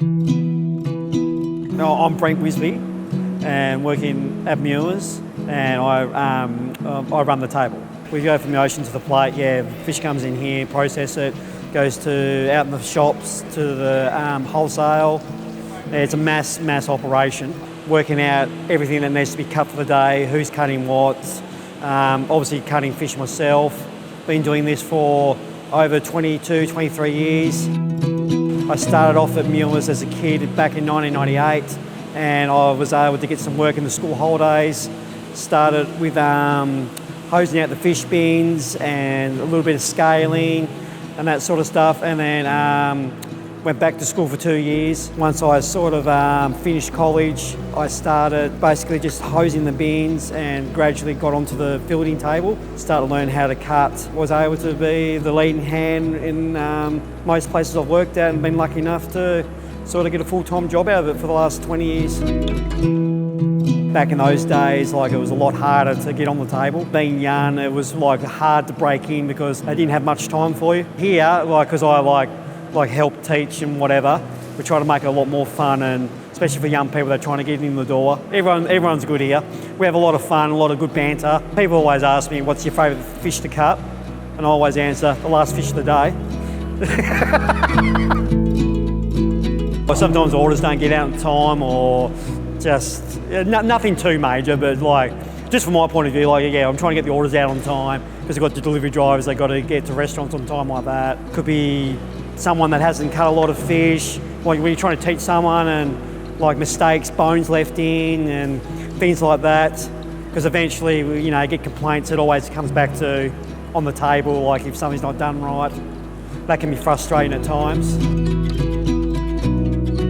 I'm Brent Wisby and working at Mures, and I run the table. We go from the ocean to the plate. Yeah, fish comes in here, process it, goes to out in the shops to the wholesale. It's a mass operation. Working out everything that needs to be cut for the day, who's cutting what. Obviously cutting fish myself. Been doing this for over 22, 23 years. I started off at Mures as a kid back in 1998, and I was able to get some work in the school holidays. Started with hosing out the fish bins and a little bit of scaling and that sort of stuff, and then went back to school for 2 years. Once I sort of finished college, I started basically just hosing the bins and gradually got onto the filleting table. Started to learn how to cut. Was able to be the leading hand in most places I've worked at, and been lucky enough to sort of get a full-time job out of it for the last 20 years. Back in those days, it was a lot harder to get on the table. Being young, it was hard to break in because they didn't have much time for you. Here, because I help teach and whatever, we try to make it a lot more fun, and especially for young people that are trying to get in the door. Everyone's good here. We have a lot of fun, a lot of good banter. People always ask me, what's your favourite fish to cut? And I always answer, the last fish of the day. Sometimes orders don't get out in time, or just nothing too major, but just from my point of view, I'm trying to get the orders out on time because I've got the delivery drivers, they've got to get to restaurants on time like that. Could be someone that hasn't cut a lot of fish, when you're trying to teach someone, and mistakes, bones left in and things like that, because eventually get complaints. It always comes back to on the table, if something's not done right. That can be frustrating at times.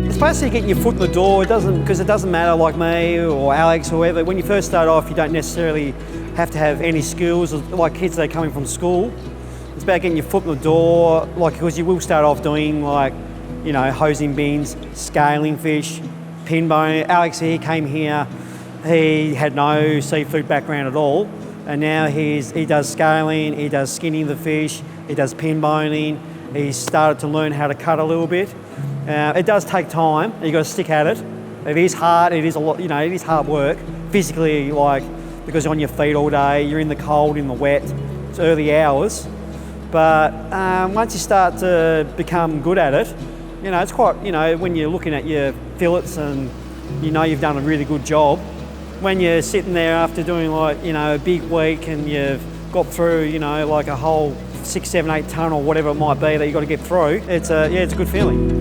It's basically getting your foot in the door. It doesn't matter, like me or Alex or whoever. When you first start off, you don't necessarily have to have any skills, like kids that are coming from school. It's about getting your foot in the door, because you will start off doing hosing bins, scaling fish, pin bone. Alex, he came here, he had no seafood background at all, and now he does scaling, he does skinning the fish, he does pin boning. He's started to learn how to cut a little bit. It does take time, and you've got to stick at it. It is hard, it is a lot, it is hard work, physically, because you're on your feet all day, you're in the cold, in the wet, it's early hours. But once you start to become good at it, it's quite, when you're looking at your fillets and you've done a really good job, when you're sitting there after doing a big week and you've got through, a whole 6, 7, 8 tonne or whatever it might be that you've got to get through, it's a good feeling.